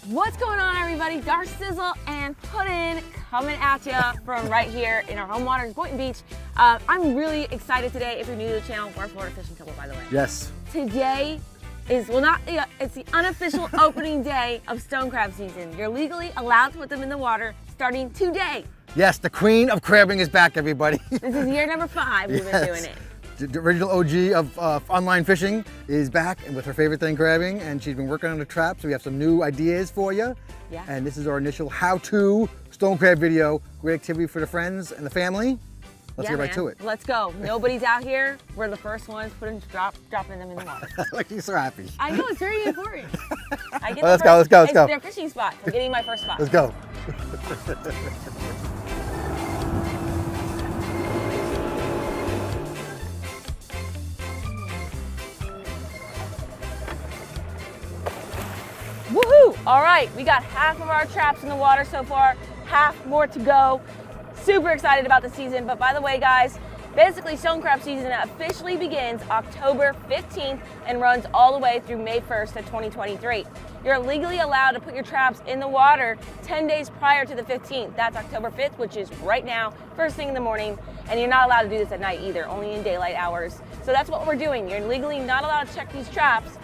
What's going on, everybody? Darcizzle and Puddin coming at you from right here in our home waters, Boynton Beach. I'm really excited today. If you're new to the channel, we're a Florida fishing couple, by the way. Yes. Today is, well, not, it's the unofficial opening day of stone crab season. You're legally allowed to put them in the water starting today. Yes, the queen of crabbing is back, everybody. This is year number 5 we've been doing it. The original OG of online fishing is back and with her favorite thing, crabbing, and she's been working on the traps. So we have some new ideas for you. Yeah. And this is our initial how-to stone crab video. Great activity for the friends and the family. Let's get right to it. Let's go. Nobody's out here. We're the first ones dropping them in the water. Like, you're so happy. I know, it's very important. I get Let's go. It's their fishing spot. I'm getting my first spot. Let's go. Woohoo! All right, we got half of our traps in the water so far, half more to go. Super excited about the season, but by the way, guys, basically stone crab season officially begins October 15th and runs all the way through May 1st of 2023. You're legally allowed to put your traps in the water 10 days prior to the 15th. That's October 5th, which is right now, first thing in the morning, and you're not allowed to do this at night either, only in daylight hours. So that's what we're doing. You're legally not allowed to check these traps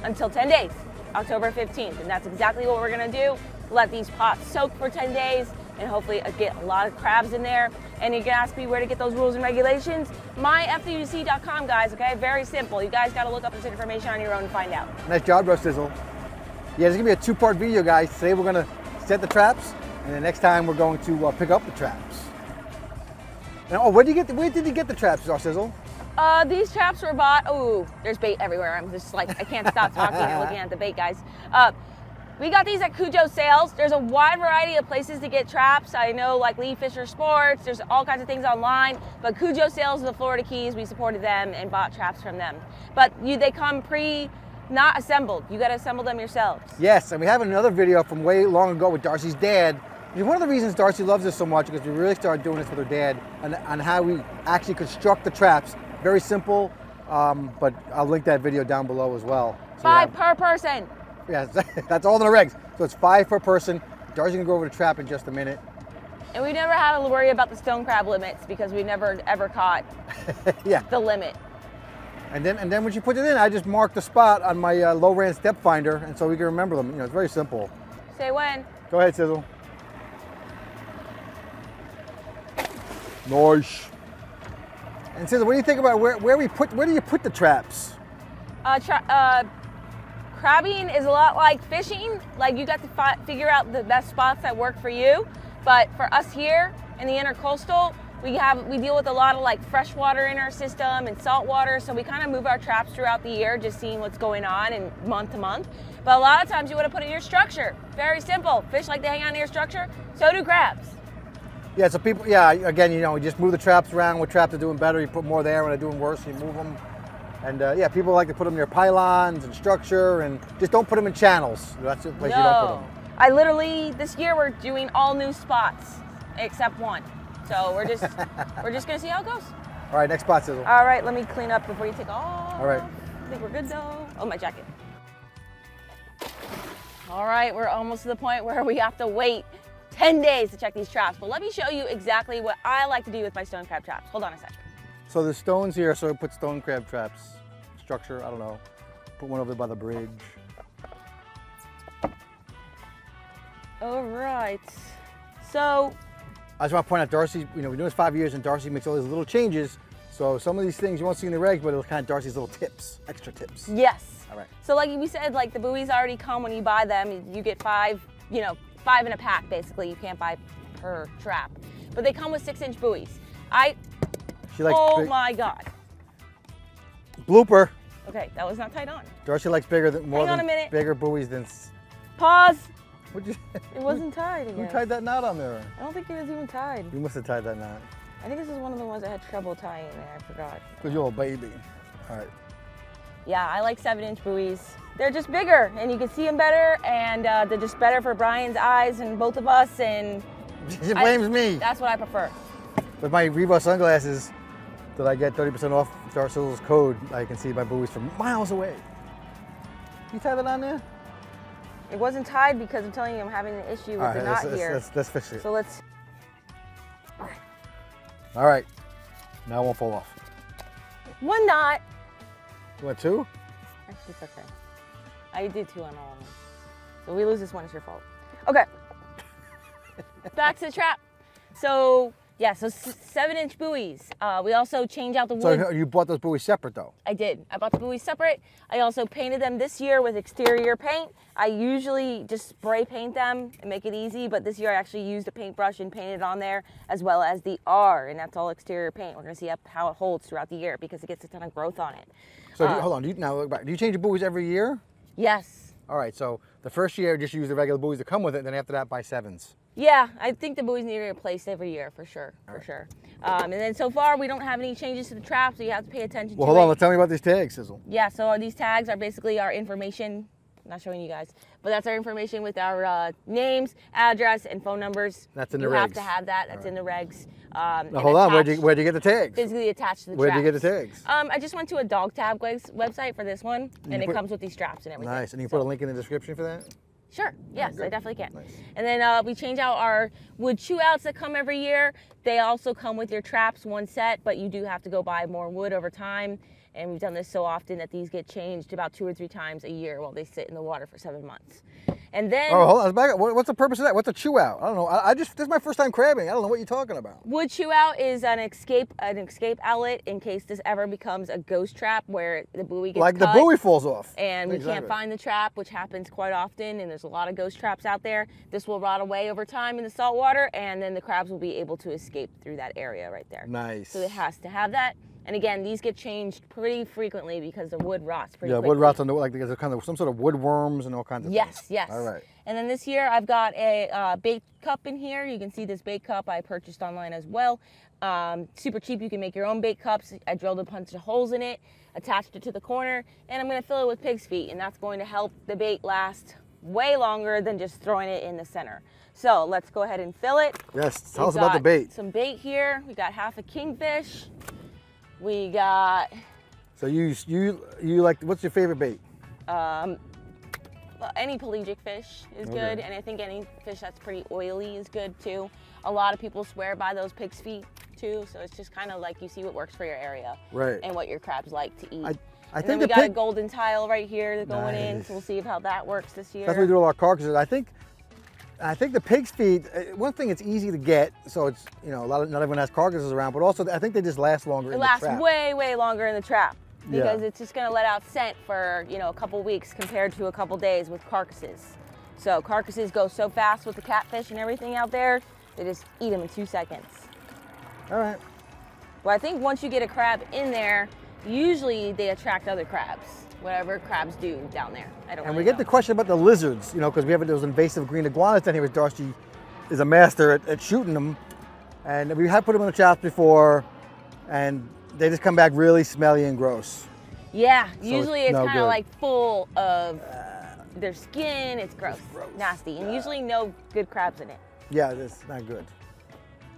until 10 days. October 15th, and that's exactly what we're gonna do. Let these pots soak for 10 days and hopefully get a lot of crabs in there. And you can ask me where to get those rules and regulations. myfwc.com, guys, okay? Very simple. You guys gotta look up this information on your own and find out. Nice job, Darcizzle. Yeah, this is gonna be a two-part video, guys. Today we're gonna set the traps, and the next time we're going to pick up the traps. Now, where did you get the traps, Darcizzle? These traps were bought, oh, there's bait everywhere. I'm just like, I can't stop talking and looking at the bait, guys. We got these at Cujo Sales. There's a wide variety of places to get traps. I know, like Lee Fisher Sports, there's all kinds of things online, but Cujo Sales of the Florida Keys, we supported them and bought traps from them. But they come not assembled. You gotta assemble them yourselves. Yes, and we have another video from way long ago with Darcy's dad. One of the reasons Darcy loves this so much is because we really started doing this with her dad on how we actually construct the traps. Very simple, but I'll link that video down below as well. So 5 per person. Yeah, that's all in the regs. So it's 5 per person. Darcy's gonna go over the trap in just a minute. And we never had to worry about the stone crab limits because we never ever caught the limit. And then when you put it in, I just mark the spot on my low-ran step finder, and so we can remember them. You know, it's very simple. Say when. Go ahead, Sizzle. Nice. And Sizzle, what do you think about where do you put the traps? Crabbing is a lot like fishing. Like, you got to figure out the best spots that work for you. But for us here in the intercoastal, we deal with a lot of like fresh water in our system and salt water. So we kind of move our traps throughout the year, just seeing what's going on and month to month. But a lot of times you want to put it in your structure. Very simple. Fish like to hang on to your structure. So do crabs. Yeah, so people, again, you know, you just move the traps around. When traps are doing better, you put more there. When they're doing worse, you move them. And yeah, people like to put them near pylons and structure, and just don't put them in channels. That's the place you don't put them. I literally, this year we're doing all new spots, except one. So we're just gonna see how it goes. All right, next spot, Sizzle. All right, let me clean up before you take off. All right. I think we're good though. Oh, my jacket. All right, we're almost to the point where we have to wait 10 days to check these traps, but let me show you exactly what I like to do with my stone crab traps. Hold on a sec. So the stones here, so put stone crab traps. Structure, I don't know. Put one over there by the bridge. All right, so. I just want to point out, Darcy, you know, we've been doing this 5 years, and Darcy makes all these little changes. So some of these things you won't see in the regs, but it'll kind of Darcy's little tips, extra tips. Yes. All right. So like we said, like the buoys already come when you buy them. You get 5, you know, 5 in a pack, basically. You can't buy per trap. But they come with 6-inch buoys. Oh my God. Blooper. Okay, that was not tied on. Darcy likes bigger buoys than... Pause. What'd you... It wasn't tied again. Who tied that knot on there? I don't think it was even tied. You must have tied that knot. I think this is one of the ones that had trouble tying there. I forgot. Because you're a baby. All right. Yeah, I like 7-inch buoys. They're just bigger, and you can see them better, and they're just better for Brian's eyes and both of us, and... She blames me. That's what I prefer. With my REVO sunglasses, that I get 30% off Darcizzle's code, I can see my buoys from miles away. You tie that on there? It wasn't tied because I'm telling you I'm having an issue with the knot here. Let's fix it. So let's. All right. Now it won't fall off. One knot. You want two? Actually, it's okay. I did two on all of them. So if we lose this one, it's your fault. Okay. Back to the trap. So yeah, so 7-inch buoys. We also change out the wood. So you bought those buoys separate though? I did. I bought the buoys separate. I also painted them this year with exterior paint. I usually just spray paint them and make it easy, but this year I actually used a paintbrush and painted it on there, as well as the R, and that's all exterior paint. We're gonna see how it holds throughout the year because it gets a ton of growth on it. So hold on, now look back. Do you change the buoys every year? Yes. All right, so the first year just use the regular buoys that come with it, then after that buy 7s. Yeah, I think the buoys need to be replaced every year for sure, sure. And then so far we don't have any changes to the trap, so you have to pay attention to it. Well, hold on, tell me about these tags, Sizzle. Yeah, so these tags are basically our information. I'm not showing you guys, but that's our information with our names, address, and phone numbers. That's in the regs. You have to have that. That's in the regs. Now hold on, where'd you get the tags? Physically attached to the Where'd you get the tags? I just went to a dog tab website for this one, and it comes with these straps and everything. Nice, and you can put a link in the description for that? Sure, yes, I definitely can. Nice. And then we change out our wood chew outs that come every year. They also come with your traps, one set, but you do have to go buy more wood over time. And we've done this so often that these get changed about 2 or 3 times a year while they sit in the water for 7 months. And then... Oh, hold on, back up. What's the purpose of that? What's a chew out? I don't know. This is my first time crabbing. I don't know what you're talking about. Wood chew out is an escape outlet in case this ever becomes a ghost trap where the buoy gets like cut. The buoy falls off. And we can't find the trap, which happens quite often, and there's a lot of ghost traps out there. This will rot away over time in the salt water, and then the crabs will be able to escape through that area right there. Nice. So it has to have that. And again, these get changed pretty frequently because the wood rots pretty quickly. Yeah, wood rots on the, like there's kind of some sort of wood worms and all kinds of things. Yes. All right. And then this year I've got a bait cup in here. You can see this bait cup I purchased online as well. Super cheap. You can make your own bait cups. I drilled a bunch of holes in it, attached it to the corner, and I'm going to fill it with pig's feet, and that's going to help the bait last way longer than just throwing it in the center. So let's go ahead and fill it. Yes, tell us about the bait. Some bait here. We got half a kingfish. We got... So you like, what's your favorite bait? Any pelagic fish is good, and I think any fish that's pretty oily is good too. A lot of people swear by those pig's feet too, so it's just kind of like you see what works for your area, right? And what your crabs like to eat. I think then we got a golden tile right here going in, so we'll see how that works this year. That's what we do all our carcasses. I think the pig's feet, one thing, it's easy to get, so it's, you know, not everyone has carcasses around, but also I think they just last longer in the trap. It lasts way longer in the trap because it's just going to let out scent for, you know, a couple weeks compared to a couple days with carcasses. So carcasses go so fast with the catfish and everything out there, they just eat them in 2 seconds. All right. Well, I think once you get a crab in there, usually they attract other crabs, whatever crabs do down there. I don't. And we get the question about the lizards, you know, because we have those invasive green iguanas down here. With Darcy is a master at shooting them, and we have put them in the traps before, and they just come back really smelly and gross. Yeah, so usually it's kind of like full of their skin. It's gross, nasty, and usually no good crabs in it. Yeah, that's not good.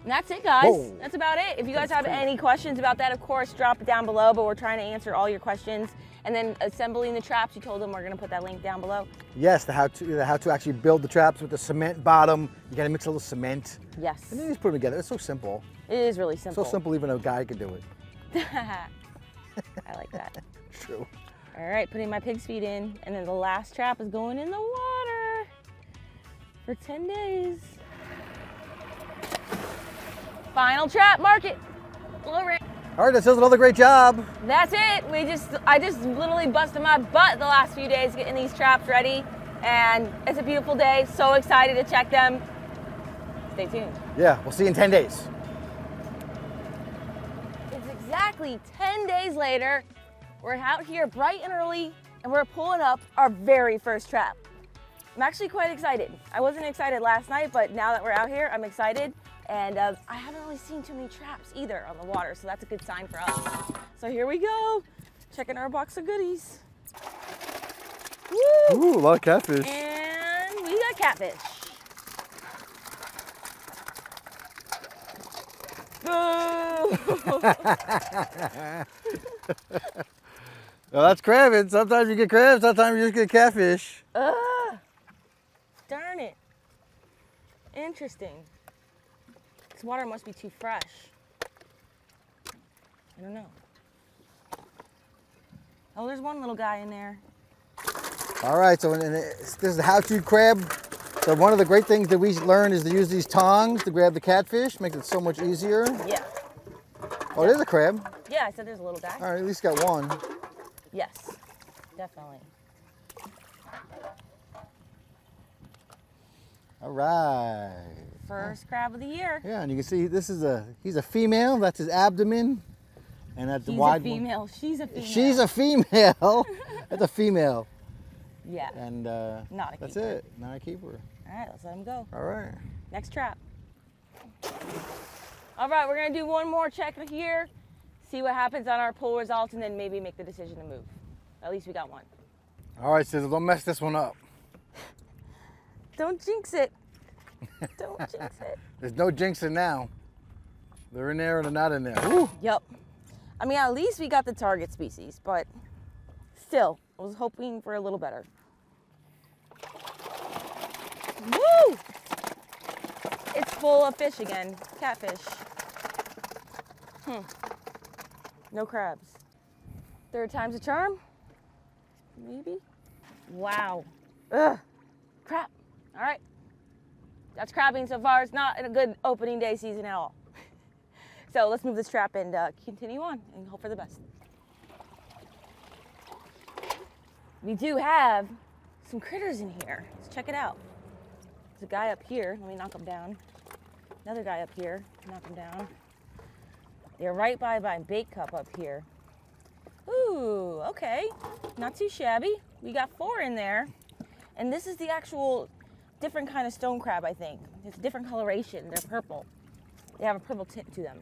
And that's it, guys. Whoa. That's about it. If you guys have any questions about that, of course, drop it down below, but we're trying to answer all your questions. And then assembling the traps, you told them we're going to put that link down below. Yes, the how to actually build the traps with the cement bottom. You got to mix a little cement. Yes. And then you just put them together. It's so simple. It is really simple. So simple, even a guy can do it. I like that. True. All right, putting my pig's feet in, and then the last trap is going in the water for 10 days. Final trap, mark it. All right, that says another great job. That's it. I just literally busted my butt the last few days getting these traps ready, and it's a beautiful day. So excited to check them. Stay tuned. Yeah, we'll see you in 10 days. It's exactly 10 days later. We're out here bright and early, and we're pulling up our very first trap. I'm actually quite excited. I wasn't excited last night, but now that we're out here, I'm excited. And I haven't really seen too many traps either on the water, so that's a good sign for us. So here we go, checking our box of goodies. Woo! Ooh, a lot of catfish. And we got catfish. Boo! Well, that's crabbing. Sometimes you get crabs, sometimes you just get catfish. darn it. Interesting. This water must be too fresh. I don't know. Oh, there's one little guy in there. All right, so this is the how-to crab. So one of the great things that we learned is to use these tongs to grab the catfish. Makes it so much easier. Yeah. Oh, there's a crab. Yeah, I said there's a little guy. All right, at least got one. Yes, definitely. All right. First crab of the year. Yeah, and you can see he's a female. That's his abdomen, and that's the wide one. He's a female. She's a female. She's a female. That's a female. Yeah. And not a keeper. that's it. Not a keeper. All right, let's let him go. All right. Next trap. All right, we're gonna do one more check here, see what happens on our poll results, and then maybe make the decision to move. At least we got one. All right, Sizzle, don't mess this one up. Don't jinx it. Don't jinx it. There's no jinxing now. They're in there or they're not in there. Woo. Yep. I mean, at least we got the target species, but still, I was hoping for a little better. Woo! It's full of fish again, catfish. No crabs. Third time's a charm? Maybe? Wow. Ugh. Crap. All right. That's crabbing so far. It's not a good opening day season at all. So let's move this trap and continue on and hope for the best. We do have some critters in here. Let's check it out. There's a guy up here. Let me knock him down. Another guy up here. Knock him down. They're right by my bait cup up here. Ooh, okay. Not too shabby. We got 4 in there. And this is the actual different kind of stone crab, I think. It's a different coloration. They're purple. They have a purple tint to them.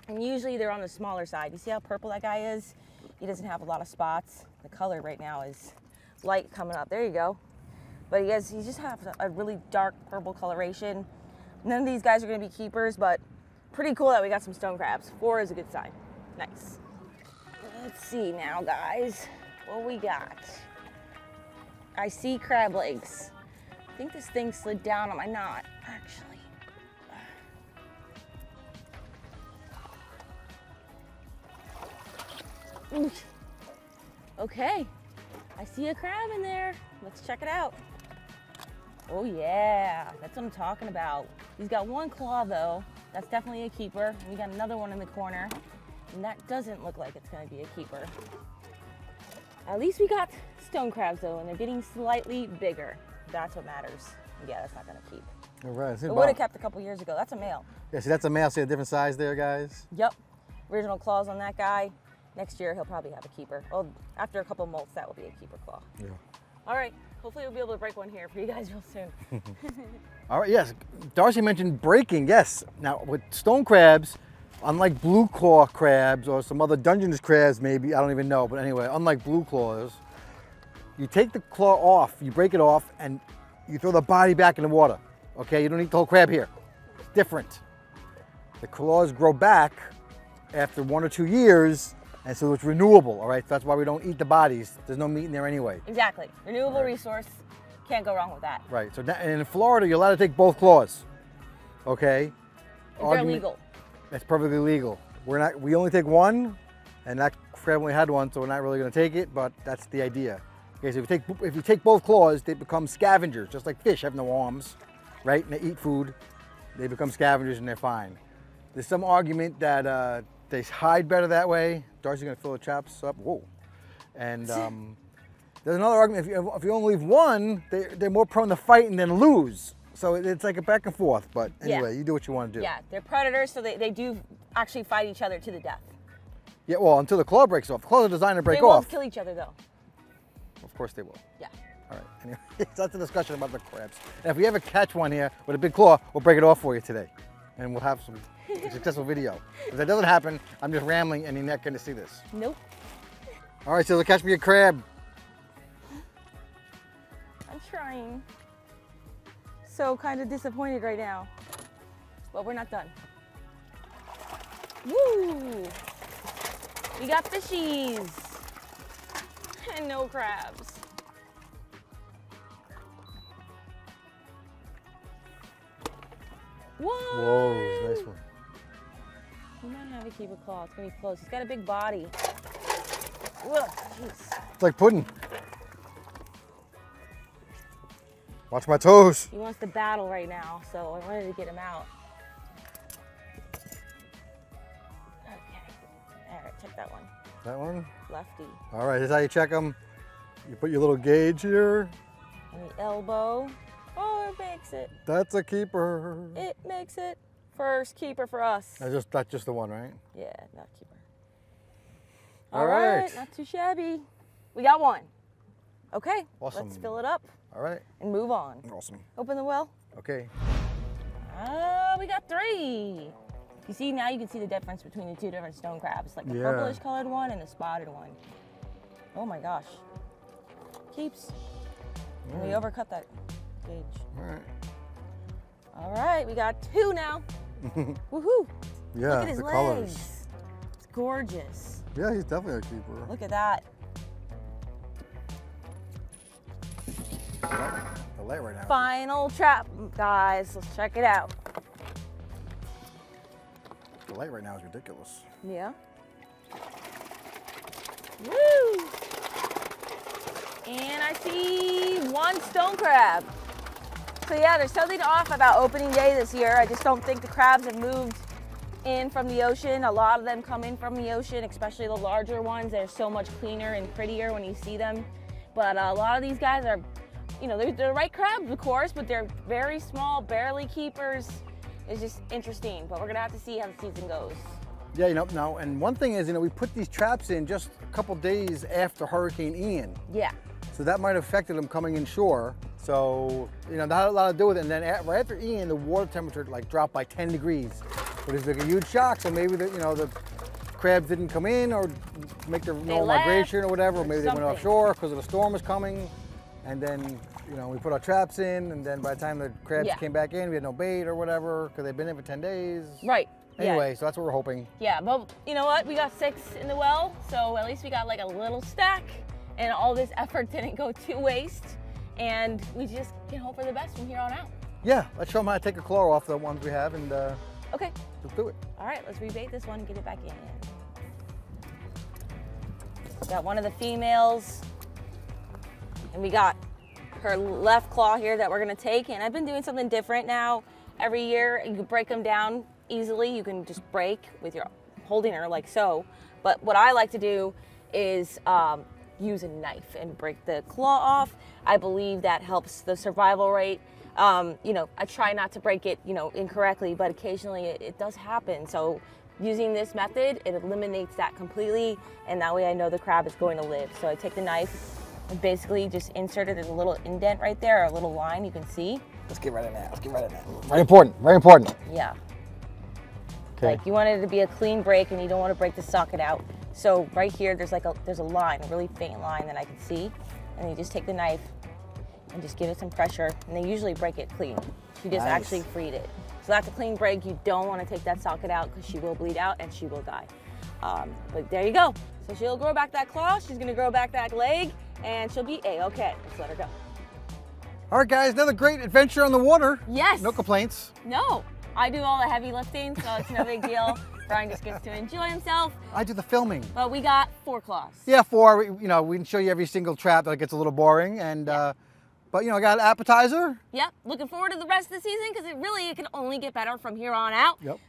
And usually they're on the smaller side. You see how purple that guy is? He doesn't have a lot of spots. The color right now is light coming up. There you go. But he just has a really dark purple coloration. None of these guys are going to be keepers, but pretty cool that we got some stone crabs. 4 is a good sign. Nice. Let's see now, guys, what we got. I see crab legs. I think this thing slid down on my knot, actually. Ooh. Okay, I see a crab in there. Let's check it out. Oh yeah, that's what I'm talking about. He's got 1 claw though. That's definitely a keeper. And we got another one in the corner. And that doesn't look like it's gonna be a keeper. At least we got stone crabs though, and they're getting slightly bigger. That's what matters. Yeah, that's not gonna keep. All right. It would have kept a couple years ago. That's a male. Yeah, see, that's a male. See a different size there, guys? Yep. Original claws on that guy. Next year, he'll probably have a keeper. Well, after a couple molts, that will be a keeper claw. Yeah. All right. Hopefully, we'll be able to break one here for you guys real soon. All right, yes. Darcy mentioned breaking, yes. Now, with stone crabs, unlike blue claw crabs or some other Dungeness crabs maybe, I don't even know, but anyway, unlike blue claws, you take the claw off, you break it off, and you throw the body back in the water, okay? You don't eat the whole crab here. It's different. The claws grow back after 1 or 2 years, and so it's renewable, all right? So that's why we don't eat the bodies. There's no meat in there anyway. Exactly. Renewable resource. Can't go wrong with that. Right. So and in Florida, you're allowed to take both claws, okay? If they're legal. That's perfectly legal. We only take 1, and that crab only had 1, so we're not really going to take it, but that's the idea. Okay, so if you take both claws, they become scavengers, just like fish have no arms, right? And they eat food. They become scavengers and they're fine. There's some argument that they hide better that way. Darcy's going to fill the traps up. Whoa. And there's another argument. If you only leave 1, they're more prone to fighting than lose. So it's like a back and forth. But anyway, yeah. You do what you want to do. Yeah, they're predators, so they do actually fight each other to the death. Yeah, well, until the claw breaks off. The claws are designed to break off. They won't kill each other, though. Of course they will. Yeah. All right. Anyway, that's a discussion about the crabs. And if we ever catch one here with a big claw, we'll break it off for you today. And we'll have some successful video. If that doesn't happen, I'm just rambling and you're not going to see this. Nope. All right, so catch me a crab. I'm trying. So kind of disappointed right now. But we're not done. Woo! We got fishies. And no crabs. What? Whoa, nice one. He might have a keeper claw. It's gonna be close. He's got a big body. Whoa, jeez. It's like pudding. Watch my toes. He wants to battle right now, so I wanted to get him out. Okay. All right, check that one. That one? Lefty. All right, this is how you check them. You put your little gauge here. And the elbow. Oh, it makes it. That's a keeper. It makes it. First keeper for us. That's just the one, right? Yeah, not keeper. All right. Not too shabby. We got one. Okay, Awesome. let's fill it up All right. and move on. Awesome. Open the well. Okay. We got 3. You see, now you can see the difference between the 2 different stone crabs, like the Yeah. purplish colored one and the spotted one. Oh my gosh. Keeps. And we overcut that gauge. All right. All right, we got 2 now. Woohoo! Yeah, Look at his the legs. colors. It's gorgeous. Yeah, he's definitely a keeper. Look at that. The light right now. Final trap, guys. Let's check it out. The light right now is ridiculous. Yeah. Woo! And I see 1 stone crab. So yeah, there's something off about opening day this year. I just don't think the crabs have moved in from the ocean. A lot of them come in from the ocean, especially the larger ones. They're so much cleaner and prettier when you see them. But a lot of these guys are, you know, they're the right crabs, of course, but they're very small, barely keepers. It's just interesting, but we're gonna have to see how the season goes. Yeah, you know, now, and one thing is, you know, we put these traps in just a couple days after Hurricane Ian. Yeah. So that might have affected them coming inshore. So, you know, that had a lot to do with it. And then right after Ian, the water temperature like dropped by 10 degrees. But it's like a huge shock. So maybe the, you know, the crabs didn't come in or make their normal migration or whatever. Or maybe they went offshore because the storm was coming. And then, you know, we put our traps in. And then by the time the crabs came back in, we had no bait or whatever because they've been in for 10 days. Right. Anyway, so that's what we're hoping. Yeah, but you know what? We got 6 in the well. So at least we got like a little stack. And all this effort didn't go to waste. And we just can hope for the best from here on out. Yeah, let's show them how to take a claw off the ones we have and okay. Let's do it. All right, let's rebait this one and get it back in. Got one of the females. And we got her left claw here that we're gonna take. And I've been doing something different now. Every year, you can break them down easily. You can just break with your holding her like so. But what I like to do is use a knife and break the claw off. I believe that helps the survival rate. You know, I try not to break it, you know, incorrectly, but occasionally it does happen. So using this method, it eliminates that completely, and that way I know the crab is going to live. So I take the knife and basically just insert it in a little indent right there, or a little line you can see. Let's get right in that. Let's get right in that. Very important. Very important. Yeah. Okay. Like you want it to be a clean break, and you don't want to break the socket out. So right here, there's a line, a really faint line that I can see, and you just take the knife and just give it some pressure, and they usually break it clean. She just actually freed it. So that's a clean break. You don't want to take that socket out because she will bleed out and she will die. But there you go. So she'll grow back that claw, she's gonna grow back that leg, and she'll be A-okay. Let's let her go. All right, guys, another great adventure on the water. Yes. No complaints. No, I do all the heavy lifting, so it's no big deal. Brian just gets to enjoy himself. I do the filming. But we got 4 claws. Yeah, 4. You know, we can show you every single trap. That gets a little boring, and but you know, I got an appetizer. Yep. Looking forward to the rest of the season because it can only get better from here on out. Yep.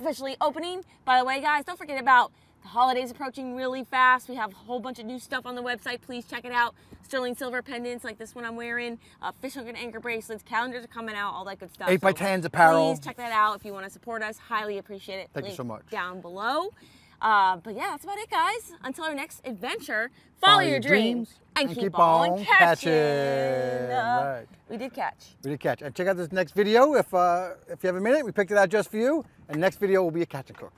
Officially opening. By the way, guys, don't forget about the holidays approaching really fast. We have a whole bunch of new stuff on the website. Please check it out. Sterling silver pendants like this one I'm wearing, fish hook and anchor bracelets, calendars are coming out, all that good stuff. 8x10s apparel. Please check that out if you want to support us. Highly appreciate it. Thank you so much. Down below. But yeah, that's about it, guys. Until our next adventure, follow your dreams and keep on catching. Right. We did catch. We did catch. And check out this next video if you have a minute. We picked it out just for you. And next video will be a catch and cook.